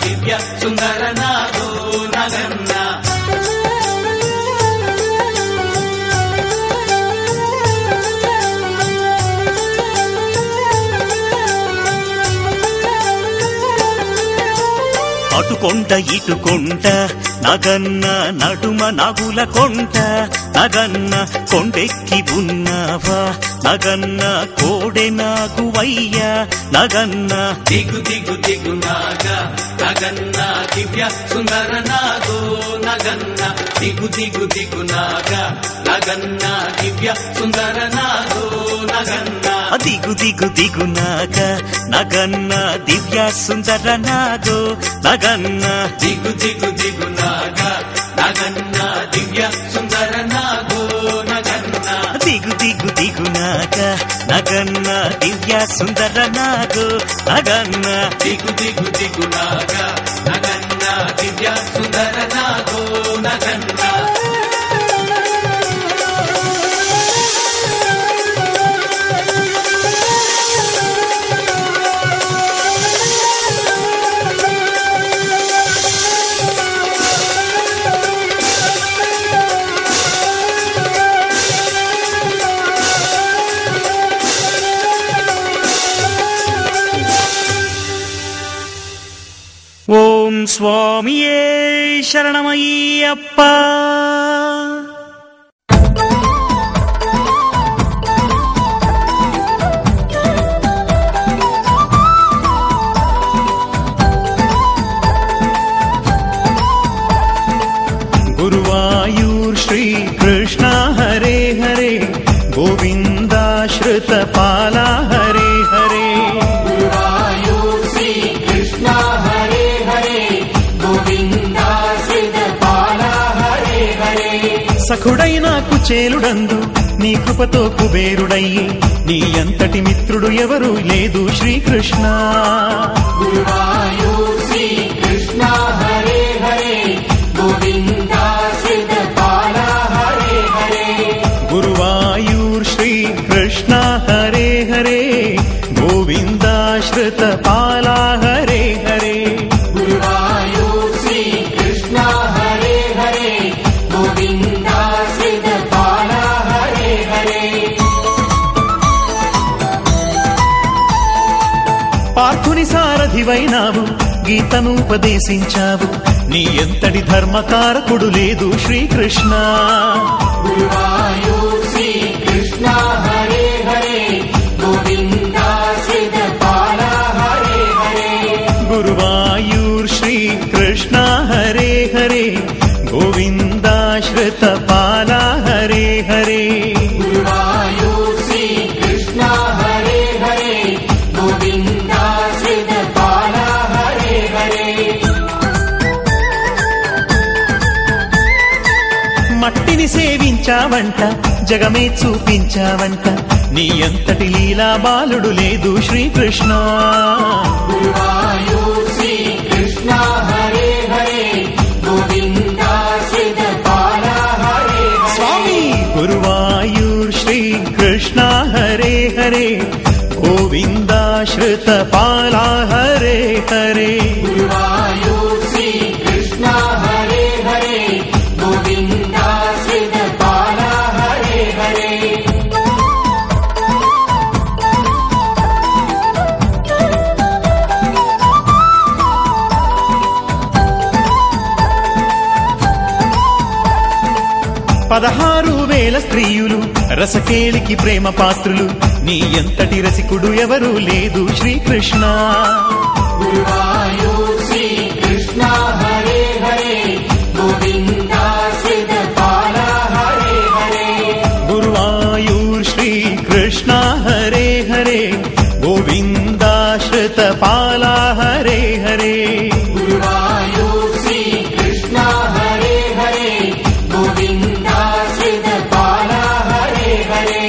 దివ్య సుందర నాగో నగన్న అటుకొండ ఇటుకొండ నగన్న నడుమ నగుల కొండ నగన్న కొండెక్కి ఉన్నావా నగన్న కోడె నాగువయ్యా నగన్న దిగు దిగు దిగు నాగా నగన్న దివ్య సుందర నాగో నగన్న దిగు దిగు దిగు నాగా నగన్న దివ్య సుందర నాగో నగన్న దిగు దిగు దిగు నాగ నగన్న దివ్య సుందర నాగో నగన్న దిగు దిగు దిగు నాగా నగన్న దివ్య సుందర నాగో నగన్న దిగు దిగు దిగు నాగ నగన్న దివ్య సుందర నాగో నగన్న దిగు దిగు దిగు నాగా నగన్న దివ్య సుందర నాగో నగన్న ఓం స్వామియే శరణమయ్యప్ప. గురువాయూర్ శ్రీ కృష్ణ హరే హరే గోవిందాశ్రిత పాల హరే హరే. సఖుడైన కుచేలుడందు నీ కృపతో కుబేరుడయ్యి నీ అంతటి మిత్రుడు ఎవరు లేదు శ్రీకృష్ణ. గురువాయూర్ శ్రీ కృష్ణ హరే హరే గోవిందాశ్రిత పాల హరే హరే. గురువాయూర్ శ్రీ కృష్ణ హరే హరే గోవిందాశ్రిత పాల హరే హరే. గురువాయూర్ శ్రీ కృష్ణ హరే హరే గోవిందాశ్రిత పాల హరే హరే. పార్థుని సారథివైనావు గీతను ఉపదేశించావు నీ ఎంతటి ధర్మకారకుడు లేదు శ్రీకృష్ణ. గురువాయూర్ శ్రీ కృష్ణ హరే హరే గోవిందాశ్రిత పాల హరే హరే. గురువాయూర్ శ్రీ కృష్ణ హరే హరే గోవిందాశ్రిత పాల హరే హరే. గురువాయూర్ శ్రీ కృష్ణ హరే హరే గోవిందాశ్రిత పాల హరే హరే. మట్టిని సేవించావంట జగమే చూపించావంట నీ అంతటి లీలా బాలుడు లేదు శ్రీకృష్ణ. గురువాయూర్ శ్రీ కృష్ణ హరే హరే గోవిందాశ్రిత పాల హరే హరే. స్వామి గురువాయూర్ శ్రీ కృష్ణ హరే హరే గోవిందాశ్రిత పాల హరే హరే. గురువాయూర్ శ్రీ కృష్ణ హరే హరే గోవిందాశ్రిత పాల హరే హరే. పదహారు వేల స్త్రీయులు రసకేలికి ప్రేమ పాత్రులు నీ ఎంతటి రసికుడు ఎవరు లేదు శ్రీకృష్ణ. గురువాయూర్ శ్రీ కృష్ణ హరే హరే గోవిందాశ్రిత పాల హరే హరే. గురువాయూర్ శ్రీ కృష్ణ హరే హరే గోవిందాశ్రిత పాల హరే హరే. గురువాయూర్ శ్రీ కృష్ణ హరే హరే గోవిందాశ్రిత పాల హరే హరే.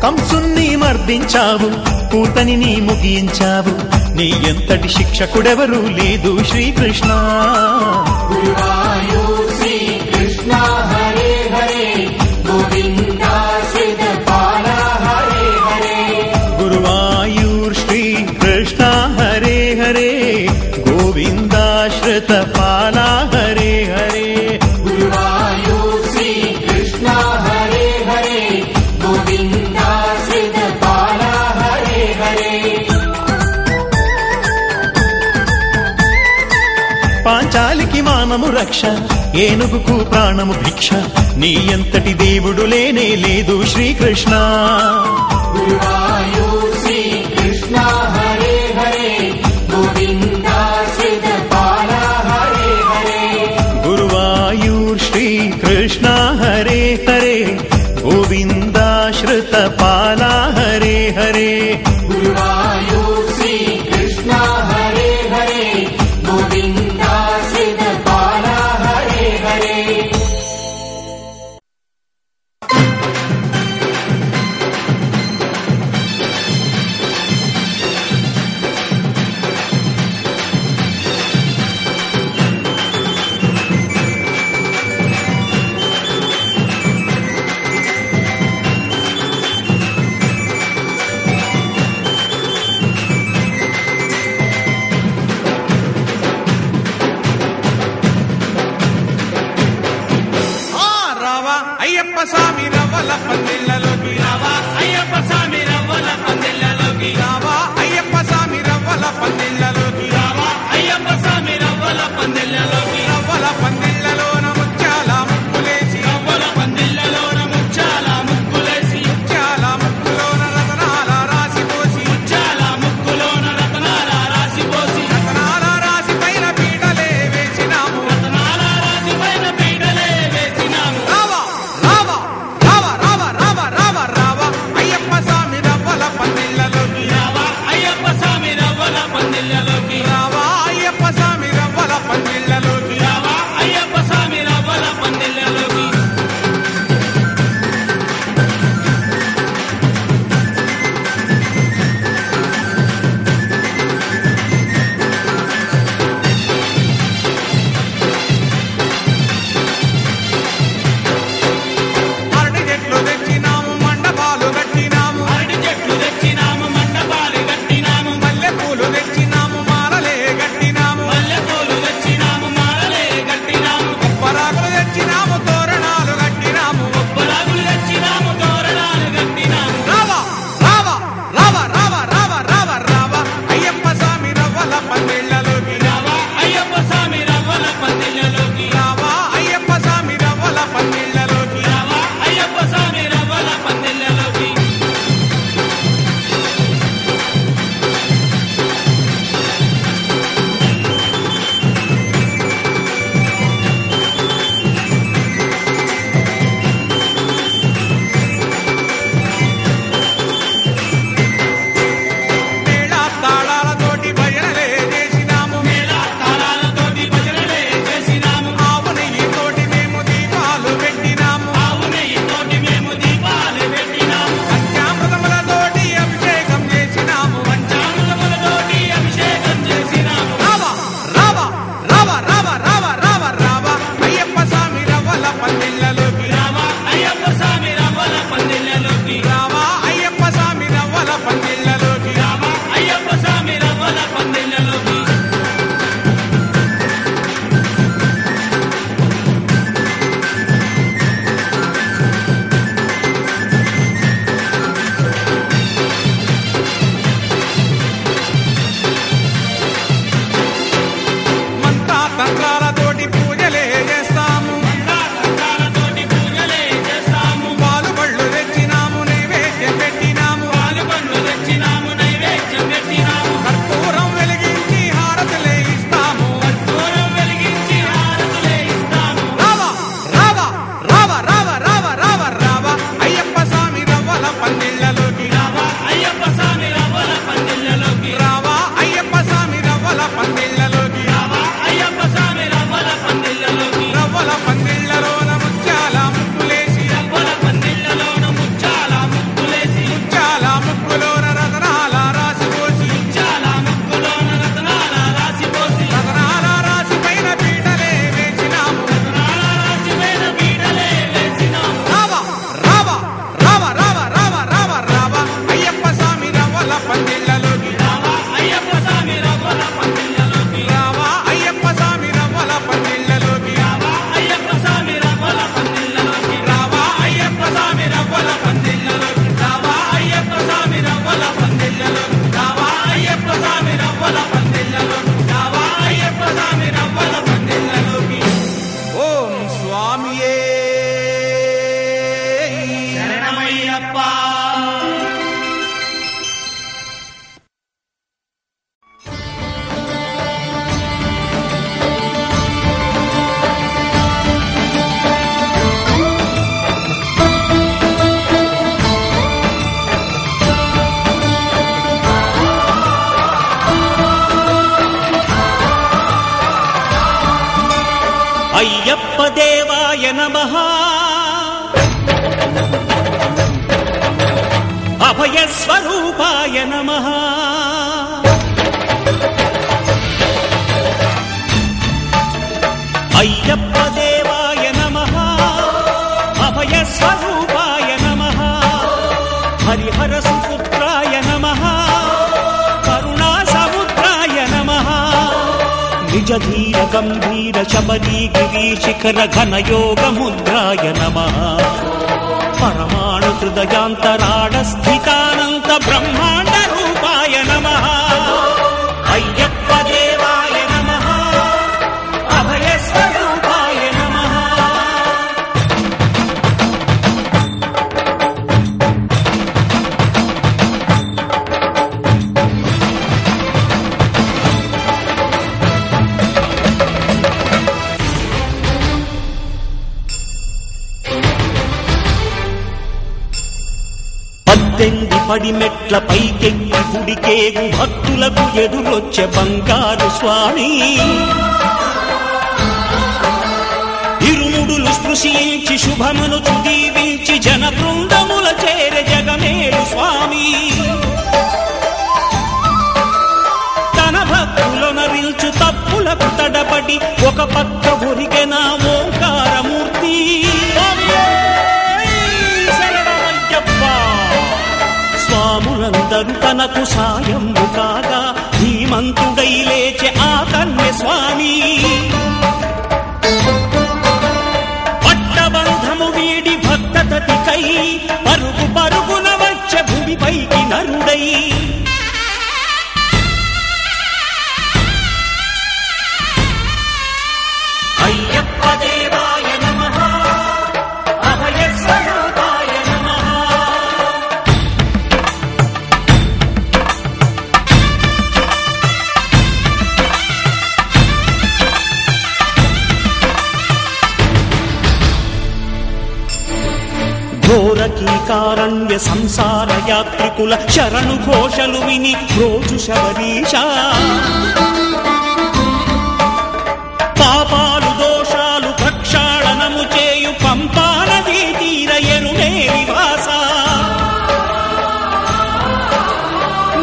కంసుని మర్దించావు పూతని నీ ముగించావు నీ ఎంతటి శిక్షకుడెవరు లేదు శ్రీకృష్ణ. గురువాయూర్ శ్రీ కృష్ణ హరే హరే గోవిందాశ్రిత పాల హరే హరే. గురువాయూర్ శ్రీ పాంచాలికి మానము రక్ష, ఏనుగుకు ప్రాణము భిక్ష, నీ ఎంతటి దేవుడు లేనే లేదు శ్రీకృష్ణ. గురువాయూర్ శ్రీ కృష్ణ హరే హరే గోవిందాశ్రిత పాల హరే హరే. గురువాయూర్ శ్రీ కృష్ణ హరే హరే గోవిందాశ్రిత పాల హరే హరే. గురువాయూర్ శ్రీ కృష్ణ హరే హరే గోవిందాశ్రిత పాల హరే హరే. అయ్యప్ప స్వామి రవ్వల పందిళ్ళలోకి రావా, అయ్యప్ప స్వామి రవ్వల పందిళ్ళలోకి రావా, అయ్యప్ప స్వామి రవ్వల పందిళ్ళలోకి రావా, అయ్యప్ప స్వామి రవ్వల పందిళ్ళలోకి. రవ్వల పందిళ్ళలోన ముత్యాల ముక్కులేసి, రవ్వల పందిళ్ళలోన ముత్యాల ముక్కులేసి, ముత్యాల ముక్కులోన రతనాల రాసిపోసి, ముత్యాల ముక్కులోన రతనాల రాసిపోసి, రతనాల రాసి పైన పీటలే వేసినాము, రతనాల రాసి పైన పీటలే వేసినాము. రావా రావా రావా రావా రావా రావా రావా అయ్యప్ప స్వామి రవ్వల పందిళ్ళలోకి రావా, అయ్యప్ప స్వామి రవ్వల పందిళ్ళలోకి రావా, అయ్యప్ప స్వామి రవ్వల పందిళ్ళలోకి రావా, అయ్యప్ప స్వామి రవ్వల పందిళ్ళలోకి. అరటి చెట్లు తెచ్చినాము, మండపాలు కట్టినాము, అరటి చెట్లు తెచ్చినాము, మండపాలు కట్టినాము, మల్లె పూలు తెచ్చినాము, మాలలే కట్టినాము, మల్లె పూలు తెచ్చినాము, మాలలే కట్టినాము, కొబ్బరాకులు తెచ్చినాము, తోరణాలు కట్టినాము, కొబ్బరాకులు తెచ్చినాము, తోరణాలు కట్టినాము. రావా రావా రావా రావా రావా రావా రావా అయ్యప్ప స్వామి రవ్వల పందిళ్ళలోకి రావా, అయ్యప్ప స్వామి రవ్వల పందిళ్ళలోకి రావా, అయ్యప్ప స్వామి రవ్వల పందిళ్ళలోకి రావా, అయ్యప్ప స్వామి రవ్వల పందిళ్ళలోకి. మేళా తాళాలతోటి భజనలే చేసినాము, మేళా తాళాలతోటి భజనలే చేసినాము, ఆవు నెయ్యితోటి మేము దీపాలు పెట్టినాము, ఆవు నెయ్యితోటి మేము దీపాలు పెట్టినాము, పంచామృతములతోటి అభిషేకం చేసినాము, పంచామృతములతోటి అభిషేకం చేసినాము. రావా రావా రావా రావా రావా రావా రావా అయ్యప్ప స్వామి రవ్వల పందిళ్ళలోకి రావా, అయ్యప్ప స్వామి రవ్వల పందిళ్ళలోకి రావా, అయ్యప్ప స్వామి రవ్వల పందిళ్ళలోకి రావా, అయ్యప్ప స్వామి రవ్వల పందిళ్ళలోకి. మంత్ర తంత్రాలతోటి పూజలే చేస్తాము, మంత్ర తంత్రాలతోటి పూజలే చేస్తాము, పాలు పళ్ళు తెచ్చినాము, నైవేద్యం పెట్టినాము, పాలు పళ్ళు తెచ్చినాము, నైవేద్యం పెట్టినాము, కర్పూరం వెలిగించి హారతులే ఇస్తాము, కర్పూరం వెలిగించి హారతులే ఇస్తాము. రావా రావా రావా రావా రావా రావా రావా అయ్యప్ప స్వామి రవ్వల పందిళ్ళలోకి రావా, అయ్యప్ప స్వామి రవ్వల పందిళ్ళలోకి రావా, అయ్యప్ప స్వామి రవ్వల పందిళ్ళలోకి రావా, అయ్యప్ప స్వామి రవ్వల పందిళ్ళలోకి. రవ్వల పందిళ్ళలోన ముత్యాల ముక్కులేసి, రవ్వల పందిళ్ళలోన ముత్యాల ముక్కులేసి, ముత్యాల ముక్కులోన రతనాల రాసిపోసి, ముత్యాల ముక్కులోన రతనాల రాసిపోసి, రతనాల రాసి పైన పీటలే వేసినాము, రతనాల రాసి పైన పీటలే వేసినాము. రావా రావా రావా రావా రావా రావా రావా అయ్యప్ప స్వామి రవ్వల పందిళ్ళలోకి రావా, అయ్యప్ప స్వామి రవ్వల పందిళ్ళలోకి రావా, అయ్యప్ప స్వామి రవ్వల పందిళ్ళలోకి రావా, అయ్యప్ప స్వామి రవ్వల పందిళ్ళలోకి రావా, అయ్యప్ప స్వామి రవ్వల పందిళ్ళలోకి రావా, అయ్యప్ప స్వామి రవ్వల పందిళ్ళలోకి రావా, అయ్యప్ప స్వామి రవ్వల పందిళ్ళలోకి రావా, అయ్యప్ప స్వామి రవ్వల పందిళ్ళలోకి. అయ్యప్ప దేవాయ నమః అభయ స్వరూపాయ నమః అయ్యప్ప దేవాయ నమః అభయ స్వరూపాయ నమః హరిహర సుపుత్రాయ నమః కరుణా సముద్రాయ నమః నిజ ధీర గంభీర శబరీ గిరీ శిఖర ఘన యోగ ముద్రాయ నమః పరమాణు హృదయాంతరాడ స్థితానంత బ్రహ్మాండ రూపాయ నమః అయ్యప్ప దేవాయ నమః అభయ స్వరూపాయ నమః పద్దెంది పడి మెట్ల పైకెక్కి గుడికేగు భక్తులకు ఎదురొచ్చే బంగారు స్వామి ఇరుముడులు స్పృశించి శుభమును దీవించి జన బృందముల చేర జగమేలు స్వామి తన భక్తులనరిల్చు తప్పులకు తడబడి ఒక పక్క ఒరిగెన ఓంకారమూర్తి స్వాములందరూ తనకు సాయము కాగా ధీమంతుడై లేచె ఆ కన్య స్వామి పట్టబంధము వీడి భక్తతతికై పరుగు పరుగున వచ్చే భూమిపైకి నరుడై అయ్యప్ప దేవాయ నమః అభయ స్వరూపాయ నమః ఘోరకీకారణ్య సంసార యాత్రికుల శరణు ఘోషలు విని రోజు శబరీష పాపాలు దోషాలు ప్రక్షాళనము చేయు పంపా నదీ తీర ఎరుమే నివాస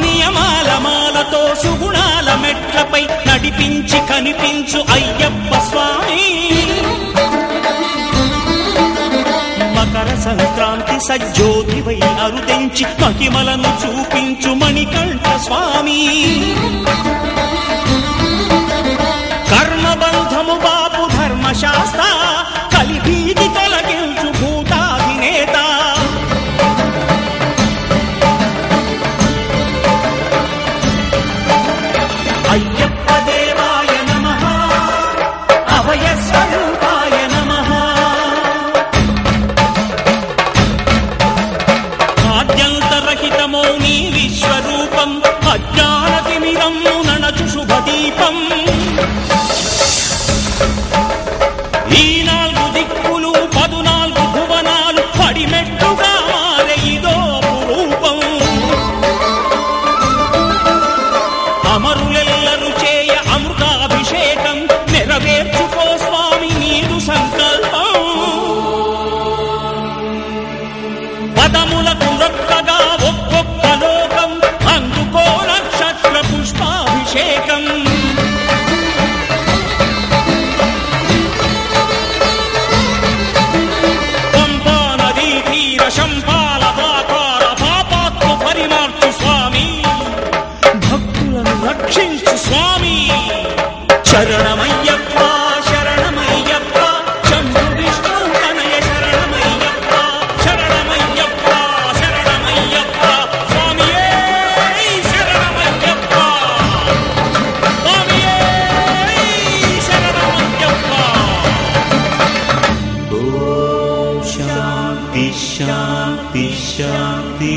నియమాల మాలతో సుగుణాల మెట్లపై నడిపించి కనిపించు అయ్యప్ప స్వామి మకర సంక్రాంతి సజ్జోతివై అరుదెంచి మహిమలను చూపించు మణికంఠ స్వామి కర్మబంధము బాపు ధర్మశాస్త్ర కలిభీతి తొలగించు భూతాధినేత అయ్యప్ప దేవాయ నమః అభయ స్వరూపాయ నమః ఆద్యంతరహితమో నీ విశ్వరూపం అజ్ఞానతిమిరము నణచు శుభదీపం ఈ 4 దిక్కులు 14 భువనాలు పడిమెట్టుగా మారే ఇదో రూపం అమరులెల్లరు చేయ అమృతాభిషేకం నెరవేర్చుకో స్వామి నీదు సంకల్పం పదములకు రొక్కగా ఒక్కొక్క లోకం అందుకో నక్షత్ర పుష్పాభిషేకం పంపా నదీ తీర శంపాల దాకార పాపాత్మ పరిమార్చు స్వామి భక్తులను రక్షించు స్వామి శరణమయ్యప్ప శరణమయ్యప్ప శంభు విష్ణు తనయ శరణమయ్యప్ప శరణమయ్యప్ప శరణమయ్యప్ప స్వామియే శరణమయ్యప్ప స్వామియే శరణమయ్యప్ప ఓం శాంతి శాంతి శాంతి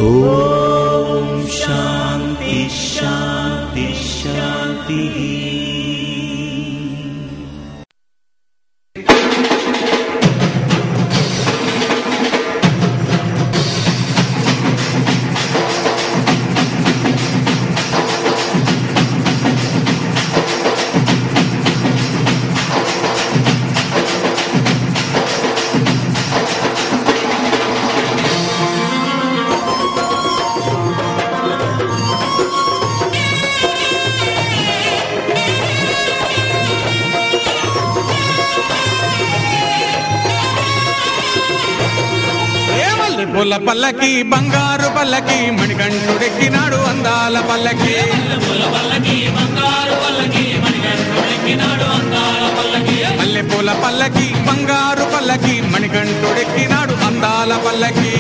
ఓం శాంతి శాంతి శాంతి మల్లెపూల పల్లకి బంగారు పల్లకి మణికంఠుడెక్కినాడు అందాల పల్లకి మల్లెపూల పల్లకి బంగారు పల్లకి మణికంఠుడెక్కినాడు అందాల పల్లకి